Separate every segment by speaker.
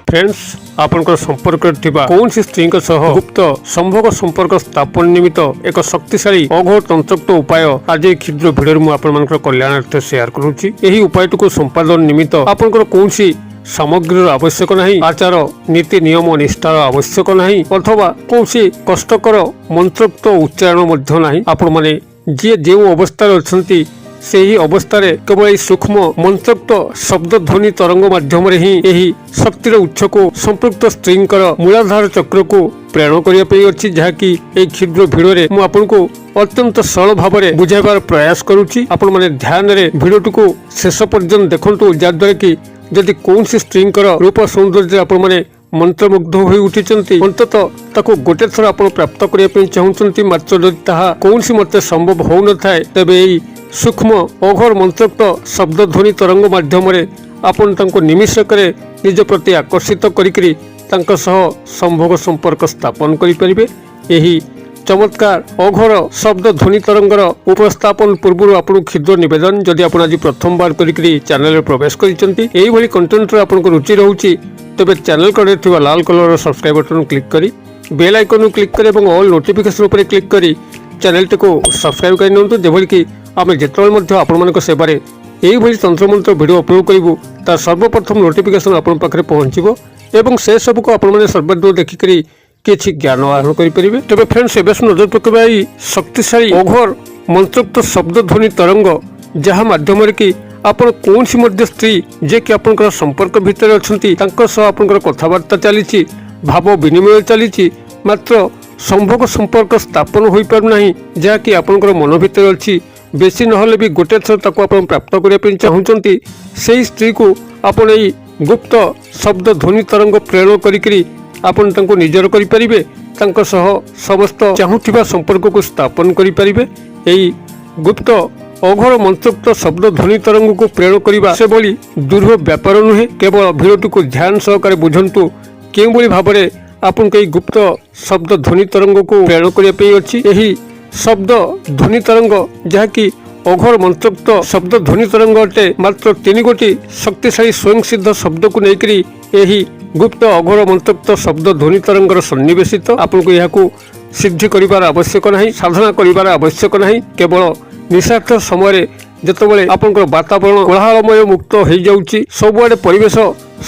Speaker 1: Friends आपनकर संपर्क कौन स्त्री गुप्त संभोग संपर्क स्थापन निमित्त एक शक्तिशाली अघोर तंत्रोक्त उपाय आज क्षुद्र भिडियो मुझे कल्याणार्थ शेयर करुच्ची। यही उपाय संपादन निमित्त आपनकर कौन सामग्री आवश्यक नहीं, आचार नीति नियम निष्ठार आवश्यक नहीं, अथवा कौन कष्टकर मंत्रोक्त उच्चारण नहीं। आपण माने जी जो अवस्था अच्छा से ही अवस्था केवल सूक्ष्म मंत्रोक्त शब्द ध्वनि तरंग माध्यम ही शक्तिर उच्च को संपृक्त स्त्री मूलाधार चक्र को प्रेरण करने जहाँकि क्षुद्र भिडियो मुझे आपको अत्यंत सरल भाव में बुझाइबार प्रयास करुच्ची। आपण माने ध्यान रे भिडियोटी को शेष पर्यंत देखंतु, जहाद्वारा कि जदि कौन स्त्री रूप सौंदर्य आपण माने मंत्रमुग्ध हो उठी अंततः ताको गोटे थर आप प्राप्त करने चाहते, मात्र जदि ताहा कौन मत संभव हो न थाए तेबे सूक्ष्म अघोर मंत्रोक्त शब्द ध्वनि तरंग माध्यम आपण तांको निमिषकरे निज प्रति आकर्षित करिकरी तांको सह संभोग संपर्क स्थापन करि परिबे। एही चमत्कार अघोर शब्द ध्वनि तरंगर उपस्थापन पूर्व आपन क्षुद्र निवेदन, जदि आपण आज प्रथम बार करिकरी चैनल रे प्रवेश करिसंती, एही भली कंटेंट रे आपनको रुचि रहउची तेबे चैनल कड़े थिबा लाल कलर सब्सक्राइब बटन क्लिक करी बेल आइकन क्लिक करी एवं ऑल नोटिफिकेशन उपर क्लिक करी चैनल को सब्सक्राइब कर नियंतु, जेभली कि आम जिते आपण सेवार यही तंत्रमंत्र भिडियो अपलोड करूँ तार सर्वप्रथम नोटिफिकेशन आपण पाखे पहुँचो एवं से सब को आपण सर्वादूर देखिक किसी ज्ञान आहरण करेंगे। तेज फ्रेंड्स एवं नजर पकड़ा शक्तिशाली अघोर मंत्रोक्त शब्द ध्वनि तरंग जहाँ मध्यम कि आपण कौन स्त्री जे कि आपंकर संपर्क भितर अच्छा आपंकर कथबार्ता चली भाव विनिमय चली, मात्र संभोग संपर्क स्थापन हो पारना जहाँकि आपंकर मन भितर अच्छी बेसी नहले भी गोटे थर ताको आपण प्राप्त करने चाहते, से स्त्री को आपण यही गुप्त शब्द ध्वनि तरंग प्रेरण करी आपण तांको निजर करि परिबे, तांको सह समस्त चाहुथिबा संपर्क को स्थापन करि परिबे। एही गुप्त अघोर मंत्रोक्त शब्द ध्वनि तरंग को प्रेरण करिबा से बोली दुर्ह व्यापार नुहे। केवल भिडियोटी को ध्यान सहकारे बुझंतु केउ बोली भाबरे आपण कई गुप्त शब्द ध्वनि तरंग को प्रेरण करिया पे अछि। एही शब्द ध्वनि तरंग जहाँकि अघोर मंत्रोक्त शब्द ध्वनि तरंग अटे, मात्र 3 गोटी शक्तिशाली स्वयं सिद्ध शब्द को लेकरी यही गुप्त अघोर मंत्रोक्त शब्द ध्वनि तरंगर सन्निवेशित आपको यह सिद्धि करिवार आवश्यक नहीं, साधना करिवार आवश्यक नहीं। केवल निशार्थ समय जितेबाला आपंकर वातावरण कोलाहलमय मुक्त हो जाउची, सबुआडे परिवेश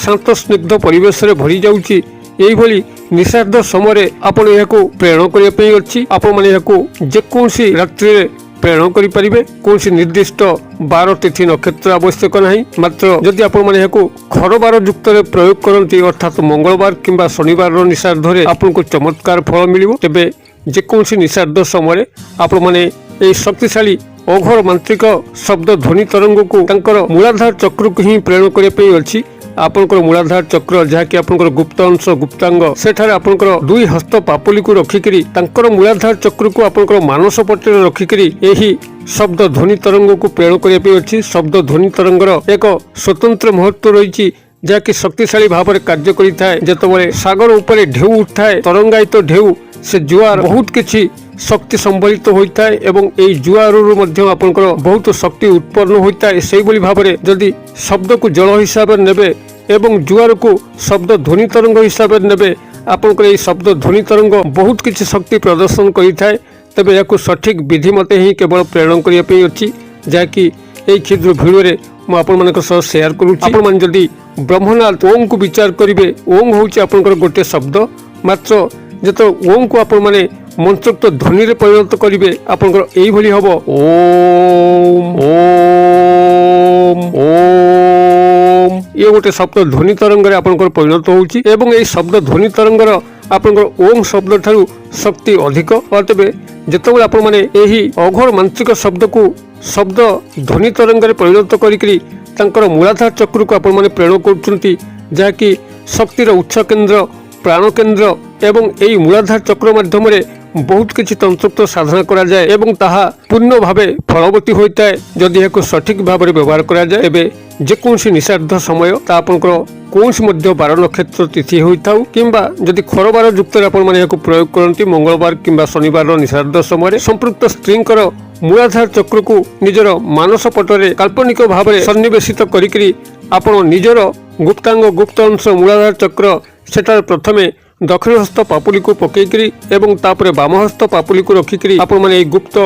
Speaker 1: शांत स्निग्ध परिवेश रे भरी जाउची, यही भली निषाद समय आपण यह प्रेरण करने अच्छी। आपण मैंने जेकोसी रात्रि प्रेरण करें, कौन निर्दिष्ट बार तिथि नक्षत्र आवश्यक नहीं, मात्र जदि आपण मैंने खर बार युक्त प्रयोग करती अर्थात मंगलवार किंबा शनिवार निषाद आपन को चमत्कार फल मिल, तेबे जेकोसी निषाद समय आपण मैंने शक्तिशाली अघोर मांत्रिक शब्द ध्वनि तरंग को तांकर मूलाधार चक्र को ही प्रेरण करने अच्छी। आपनकर मूलाधार चक्र जहाँकि आपनकर गुप्त अंश गुप्तांग सेठारे आपनकर 2 हस्त पापुली को रखिकरी तांकर मूलाधार चक्र को आपनकर मानस पट्टे रखिकरी यही शब्द ध्वनि तरंग को प्रेरण करने अच्छी। शब्द ध्वनि तरंगर एक स्वतंत्र महत्व रही जहाँकि शक्तिशाली भाव में कार्य करें। जितेबाला सागर उपर ढेउ उठाए तरंगायित ढेउ से जुआर बहुत किसी शक्ति संबलित होता है एवं यही जुआर आपंकर बहुत शक्ति उत्पन्न होता है। से भाव में जदि शब्द को जल हिसाब से नेबे एवं जुआर को शब्द ध्वनि तरंग हिसाब से नेबे आपंकर यही शब्द ध्वनि तरंग बहुत किसी शक्ति प्रदर्शन करें। तेज या सठिक विधि मत ही केवल प्रेरण करने अच्छी, जहाँकि यही क्षुद्र भिडियो मुझे शेयर करुँच। जदि ब्रह्मनाथ ओम को विचार करेंगे, ओम हूँ आपंकर गोटे शब्द, मात्र जो ओम को आपण मैंने मंत्रोक्त ध्वनि रे परिणत करेंगे आपंकर यही भली हम ओम ओम ओम ये गोटे शब्द ध्वनि तरंग आपंकर परिणत होउची एवं यही शब्द ध्वनि तरंगर आपंकर ओम शब्द ठारू शक्ति अधिक। तेबे जेतेबेले आपण माने यही अघोर मांत्रिक शब्द को शब्द ध्वनि तरंग रे परिणत करिकरी तांकर मूलाधार चक्र को आपण माने प्रेरण करूछंती, जहाँकि शक्तिर उच्च केंद्र प्राण केंद्र एवं यही मूलाधार चक्र माध्यम बहुत किसी तंत्रोक्त साधना करा जाए एवं ताहा पूर्ण भावे फलवती होता है जदि यह सठिक भाव में व्यवहार करा जाए। एबे जेकोसी निषाद समय ता आपनकर कौन मध्य बार नक्षत्र तिथि होता किंबा जदि खर बार युक्त मैंने प्रयोग करती मंगलवार किंबा शनिवार निषाद समय संपृक्त स्त्री मूलाधार चक्र को निजर मानस पटरे काल्पनिक भाव में सन्निवेशित करी आपण निजर ଗୁପ୍ତାଙ୍ଗ ଗୁପ୍ତ ଅଂଶ ମୂଳାଧାର ଚକ୍ର ସେଠାରେ ପ୍ରଥମେ ଦକ୍ଷିଣ ହସ୍ତ ପାପୁଲିକୁ ପକେଇକିରି ଏବଂ ତାପରେ ବାମ ହସ୍ତ ପାପୁଲିକୁ ରଖିକିରି ଆପଣମାନେ ଏହି ଗୁପ୍ତ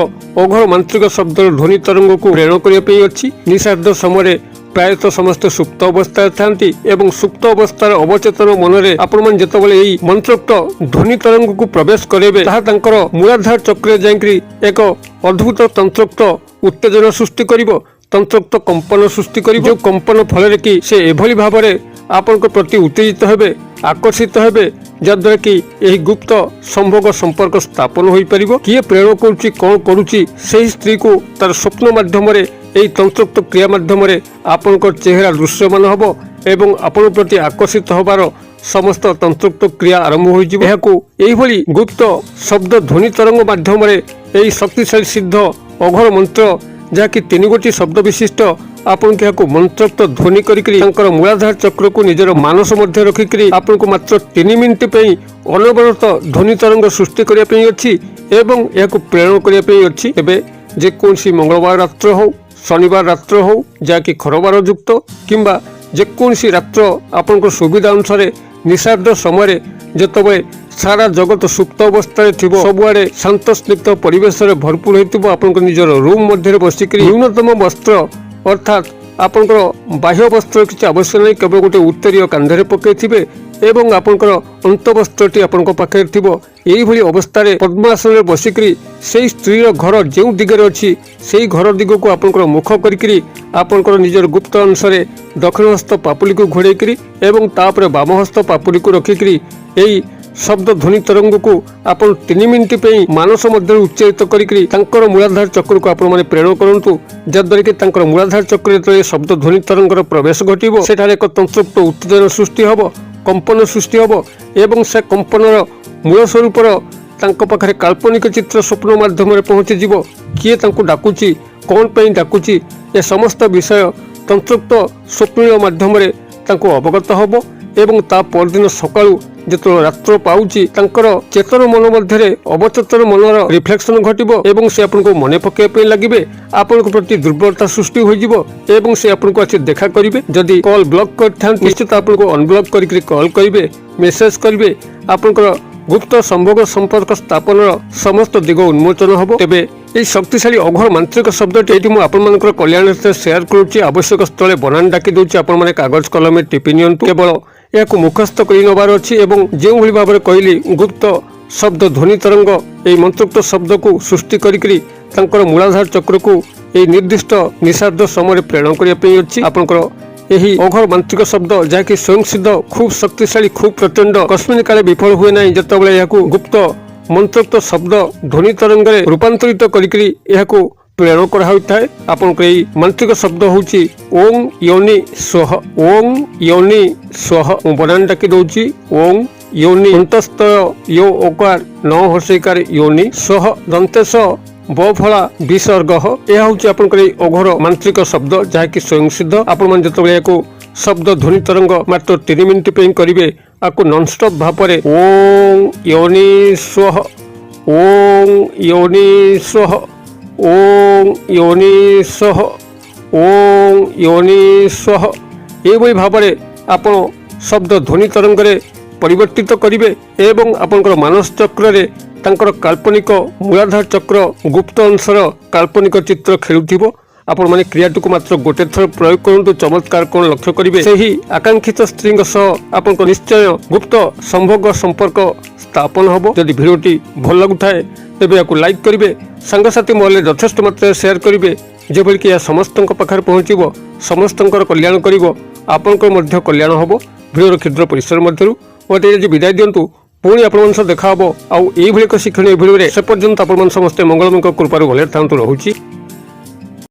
Speaker 1: ଅଘୋର ମାନ୍ତ୍ରିକ ଶବ୍ଦର ଧ୍ୱନି ତରଙ୍ଗକୁ ପ୍ରେରଣ କରିବା ପାଇଁ ଅଛି। ନିଶାର୍ଦ୍ଧ ସମୟରେ ପ୍ରାୟତଃ ସମସ୍ତେ ସୁପ୍ତ ଅବସ୍ଥାରେ ଥାନ୍ତି ଏବଂ ସୁପ୍ତ ଅବସ୍ଥାର ଅବଚେତନ ମନରେ ଆପଣମାନେ ଯେତେବେଳେ ଏହି ମନ୍ତ୍ରୋକ୍ତ ଧ୍ୱନି ତରଙ୍ଗକୁ ପ୍ରବେଶ କରିବେ ତାହା ତାଙ୍କର ମୂଳାଧାର ଚକ୍ରରେ ଯାଇକରି ଏକ ଅଦ୍ଭୁତ ତନ୍ତ୍ରୋକ୍ତ ଉତ୍ତେଜନା ସୃଷ୍ଟି କରିବ, ତନ୍ତ୍ରୋକ୍ତ କମ୍ପନ ସୃଷ୍ଟି କରିବ, ଯେଉଁ କମ୍ପନ ଫଳରେ କି ସେ ଏଭଳି ଭାବରେ ଆପଣଙ୍କ ପ୍ରତି ଉତ୍ତେଜିତ ହେବେ, ଆକର୍ଷିତ ହେବେ, ଯାଦ୍ୱାରା କି ଏହି ଗୁପ୍ତ ସମ୍ଭୋଗ ସମ୍ପର୍କ ସ୍ଥାପନ ହୋଇପାରିବ। କିଏ ପ୍ରେରଣ କରୁଛି, କ'ଣ କରୁଛି, ସେହି ସ୍ତ୍ରୀକୁ ତାର ସ୍ୱପ୍ନ ମାଧ୍ୟମରେ ଏହି ତନ୍ତ୍ରୋକ୍ତ କ୍ରିୟା ମାଧ୍ୟମରେ ଆପଣଙ୍କ ଚେହେରା ଦୃଶ୍ୟମାନ ହେବ ଏବଂ ଆପଣଙ୍କ ପ୍ରତି ଆକର୍ଷିତ ହେବାର ସମସ୍ତ ତନ୍ତ୍ରୋକ୍ତ କ୍ରିୟା ଆରମ୍ଭ ହୋଇଯିବ। ଏହାକୁ ଏହିଭଳି ଗୁପ୍ତ ଶବ୍ଦ ଧ୍ୱନି ତରଙ୍ଗ ମାଧ୍ୟମରେ ଏହି ଶକ୍ତିଶାଳୀ ସିଦ୍ଧ ଅଘୋର ମନ୍ତ୍ର ଯାହାକି 3 ଗୋଟି ଶବ୍ଦ ବିଶିଷ୍ଟ ଆପଣଙ୍କୁ ଏହାକୁ ମନ୍ତ୍ରୋକ୍ତ ଧ୍ୱନି କରିକି ତାଙ୍କର ମୂଳାଧାର ଚକ୍ରକୁ ନିଜର ମାନସ ମଧ୍ୟ ରଖିକିରି ଆପଣଙ୍କୁ ମାତ୍ର 3 ମିନିଟ୍ ପାଇଁ ଅନବରତ ଧ୍ୱନି ତରଙ୍ଗ ସୃଷ୍ଟି କରିବା ପାଇଁ ଅଛି ଏବଂ ଏହାକୁ ପ୍ରେରଣ କରିବା ପାଇଁ ଅଛି। ଏବେ ଯେକୌଣସି ମଙ୍ଗଳବାର ରାତ୍ର ହେଉ, ଶନିବାର ରାତ୍ର ହେଉ, ଯାହାକି ଖରବାର ଯୁକ୍ତ କିମ୍ବା ଯେକୌଣସି ରାତ୍ର ଆପଣଙ୍କ ସୁବିଧା ଅନୁସାରେ ନିଶାର୍ଦ୍ଧ ସମୟରେ ଯେତେବେଳେ ସାରା ଜଗତ ସୁପ୍ତ ଅବସ୍ଥାରେ ଥିବ, ସବୁଆଡେ ଶାନ୍ତ ସ୍ନିଗ୍ଧ ପରିବେଶରେ ଭରପୁର ହୋଇଥିବ, ଆପଣଙ୍କ ନିଜର ରୁମ୍ ମଧ୍ୟରେ ବସିକରି ନ୍ୟୁନତମ ବସ୍ତ୍ର ଅର୍ଥାତ୍ ଆପଣଙ୍କର ବାହ୍ୟ ବସ୍ତ୍ର କିଛି ଆବଶ୍ୟକ ନାହିଁ, କେବଳ ଗୋଟେ ଉତ୍ତରୀୟ କାନ୍ଧରେ ପକାଇଥିବେ ଏବଂ ଆପଣଙ୍କର ଅନ୍ତବସ୍ତ୍ରଟି ଆପଣଙ୍କ ପାଖରେ ଥିବ। ଏଇଭଳି ଅବସ୍ଥାରେ ପଦ୍ମାସନରେ ବସିକରି ସେହି ସ୍ତ୍ରୀର ଘର ଯେଉଁ ଦିଗରେ ଅଛି ସେହି ଘର ଦିଗକୁ ଆପଣଙ୍କର ମୁଖ କରିକିରି ଆପଣଙ୍କର ନିଜର ଗୁପ୍ତ ଅଂଶରେ ଦକ୍ଷିଣ ହସ୍ତ ପାପୁଲିକୁ ଘୋଡ଼େଇକିରି ଏବଂ ତାପରେ ବାମ ହସ୍ତ ପାପୁଲିକୁ ରଖିକିରି ଏହି ଶବ୍ଦ ଧ୍ୱନି ତରଙ୍ଗକୁ ଆପଣ 3 ମିନିଟ୍ ପାଇଁ ମାନସ ମଧ୍ୟରେ ଉଚ୍ଚାରିତ କରିକିରି ତାଙ୍କର ମୂଳାଧାର ଚକ୍ରକୁ ଆପଣମାନେ ପ୍ରେରଣ କରନ୍ତୁ, ଯାଦ୍ୱାରା କି ତାଙ୍କର ମୂଳାଧାର ଚକ୍ରରେ ଯେତେବେଳେ ଶବ୍ଦ ଧ୍ୱନି ତରଙ୍ଗର ପ୍ରବେଶ ଘଟିବ ସେଠାରେ ଏକ ତନ୍ତ୍ରୋକ୍ତ ଉତ୍ତେଜନା ସୃଷ୍ଟି ହେବ, କମ୍ପନ ସୃଷ୍ଟି ହେବ ଏବଂ ସେ କମ୍ପନର ମୂଳ ସ୍ୱରୂପର ତାଙ୍କ ପାଖରେ କାଳ୍ପନିକ ଚିତ୍ର ସ୍ୱପ୍ନ ମାଧ୍ୟମରେ ପହଞ୍ଚିଯିବ। କିଏ ତାଙ୍କୁ ଡାକୁଛି, କ'ଣ ପାଇଁ ଡାକୁଛି, ଏ ସମସ୍ତ ବିଷୟ ତନ୍ତ୍ରୋକ୍ତ ସ୍ୱପ୍ନ ମାଧ୍ୟମରେ ତାଙ୍କୁ ଅବଗତ ହେବ ଏବଂ ତା ପରଦିନ ସକାଳୁ ଯେତେବେଳେ ରାତ୍ର ପାଉଛି ତାଙ୍କର ଚେତନ ମନ ମଧ୍ୟରେ ଅବଚେତନ ମନର ରିଫ୍ଲେକ୍ସନ ଘଟିବ ଏବଂ ସେ ଆପଣଙ୍କୁ ମନେ ପକାଇବା ପାଇଁ ଲାଗିବେ, ଆପଣଙ୍କ ପ୍ରତି ଦୁର୍ବଳତା ସୃଷ୍ଟି ହୋଇଯିବ ଏବଂ ସେ ଆପଣଙ୍କୁ ଆସି ଦେଖା କରିବେ। ଯଦି କଲ୍ ବ୍ଲକ୍ କରିଥାନ୍ତି ନିଶ୍ଚିତ ଆପଣଙ୍କୁ ଅନବ୍ଲକ୍ କରିକି କଲ୍ କରିବେ, ମେସେଜ କରିବେ, ଆପଣଙ୍କର ଗୁପ୍ତ ସମ୍ଭୋଗ ସମ୍ପର୍କ ସ୍ଥାପନର ସମସ୍ତ ଦିଗ ଉନ୍ମୋଚନ ହେବ। ତେବେ ଏହି ଶକ୍ତିଶାଳୀ ଅଘୋର ମାନ୍ତ୍ରିକ ଶବ୍ଦଟି ଏଠି ମୁଁ ଆପଣମାନଙ୍କର କଲ୍ୟାଣାର୍ଥେ ସେୟାର କରୁଛି। ଆବଶ୍ୟକ ସ୍ଥଳେ ବନାନ ଡାକି ଦେଉଛି, ଆପଣମାନେ କାଗଜ କଲମରେ ଟିପି ନିଅନ୍ତୁ। କେବଳ ଏହାକୁ ମୁଖସ୍ଥ କରି ନେବାର ଅଛି ଏବଂ ଯେଉଁଭଳି ଭାବରେ କହିଲି ଗୁପ୍ତ ଶବ୍ଦ ଧ୍ୱନି ତରଙ୍ଗ ଏହି ମନ୍ତ୍ରୋକ୍ତ ଶବ୍ଦକୁ ସୃଷ୍ଟି କରିକିରି ତାଙ୍କର ମୂଳାଧାର ଚକ୍ରକୁ ଏହି ନିର୍ଦ୍ଦିଷ୍ଟ ନିଶାର୍ଦ୍ଧ ସମୟରେ ପ୍ରେରଣ କରିବା ପାଇଁ ଅଛି। ଆପଣଙ୍କର ଏହି ଅଘୋର ମାନ୍ତ୍ରିକ ଶବ୍ଦ ଯାହାକି ସ୍ୱୟଂସିଦ୍ଧ, ଖୁବ୍ ଶକ୍ତିଶାଳୀ, ଖୁବ୍ ପ୍ରଚଣ୍ଡ, କସ୍ମିନ କାଳେ ବିଫଳ ହୁଏ ନାହିଁ। ଯେତେବେଳେ ଏହାକୁ ଗୁପ୍ତ ମନ୍ତ୍ରୋକ୍ତ ଶବ୍ଦ ଧ୍ୱନି ତରଙ୍ଗରେ ରୂପାନ୍ତରିତ କରିକିରି ଏହାକୁ ପ୍ରେରଣ କରାହୋଇଥାଏ। ଆପଣଙ୍କର ଏହି ମାନ୍ତ୍ରିକ ଶବ୍ଦ ହେଉଛି ଓଂ ୟୋନି ସ୍ୱହ, ଓଂ ୟୋନି ସ୍ୱହ। ମୁଁ ବନାନ ଡାକି ଦେଉଛି, ଓଂ ୟୋନି ଅନ୍ତସ୍ତୟ ୟୋ ଓକାର ନ ହର୍ଷିକାର ୟୋନି ସ୍ୱହ ଦନ୍ତେଶ ବ ଫଳା ବିସର୍ଗ। ଏହା ହେଉଛି ଆପଣଙ୍କର ଏହି ଅଘୋର ମାନ୍ତ୍ରିକ ଶବ୍ଦ ଯାହାକି ସ୍ୱୟଂସିଦ୍ଧ। ଆପଣମାନେ ଯେତେବେଳେ ଏହାକୁ ଶବ୍ଦ ଧ୍ୱନି ତରଙ୍ଗ ମାତ୍ର 3 ମିନିଟ୍ ପାଇଁ କରିବେ, ଆକୁ ନନଷ୍ଟପ୍ ଭାବରେ ଓଂ ୟୋନି ସ୍ୱହ, ଓଂ ୟୋନି ସ୍ୱହ, ଓଂ ୟୋନି ସ୍ୱହ, ଓଂ ୟୋନି ସ୍ୱହ ଏହିଭଳି ଭାବରେ ଆପଣ ଶବ୍ଦ ଧ୍ୱନି ତରଙ୍ଗରେ ପରିବର୍ତ୍ତିତ କରିବେ ଏବଂ ଆପଣଙ୍କର ମାନସ ଚକ୍ରରେ ତାଙ୍କର କାଳ୍ପନିକ ମୂଳାଧାର ଚକ୍ର ଗୁପ୍ତ ଅଂଶର କାଳ୍ପନିକ ଚିତ୍ର ଖେଳୁଥିବ। ଆପଣମାନେ କ୍ରିୟାଟିକୁ ମାତ୍ର ଗୋଟେ ଥର ପ୍ରୟୋଗ କରନ୍ତୁ, ଚମତ୍କାର କ'ଣ ଲକ୍ଷ୍ୟ କରିବେ। ସେହି ଆକାଂକ୍ଷିତ ସ୍ତ୍ରୀଙ୍କ ସହ ଆପଣଙ୍କ ନିଶ୍ଚୟ ଗୁପ୍ତ ସମ୍ଭୋଗ ସମ୍ପର୍କ ସ୍ଥାପନ ହେବ। ଯଦି ଭିଡ଼ିଓଟି ଭଲ ଲାଗୁଥାଏ ତେବେ ଏହାକୁ ଲାଇକ୍ କରିବେ, ସାଙ୍ଗସାଥି ମହଲରେ ଯଥେଷ୍ଟ ମାତ୍ରାରେ ସେୟାର କରିବେ, ଯେଭଳିକି ଏହା ସମସ୍ତଙ୍କ ପାଖରେ ପହଞ୍ଚିବ, ସମସ୍ତଙ୍କର କଲ୍ୟାଣ କରିବ, ଆପଣଙ୍କର ମଧ୍ୟ କଲ୍ୟାଣ ହେବ। ଭିଡ଼ିଓର କ୍ଷୁଦ୍ର ପରିସର ମଧ୍ୟରୁ ମୋତେ ଆଜି ବିଦାୟ ଦିଅନ୍ତୁ। ପୁଣି ଆପଣମାନଙ୍କ ସହ ଦେଖା ହେବ ଆଉ ଏଇଭଳି ଏକ ଶିକ୍ଷଣୀୟ ଭିଡ଼ିଓରେ। ସେ ପର୍ଯ୍ୟନ୍ତ ଆପଣମାନେ ସମସ୍ତେ ମଙ୍ଗଳମୟଙ୍କ କୃପାରୁ ଭଲରେ ଥାନ୍ତୁ। ରହୁଛି।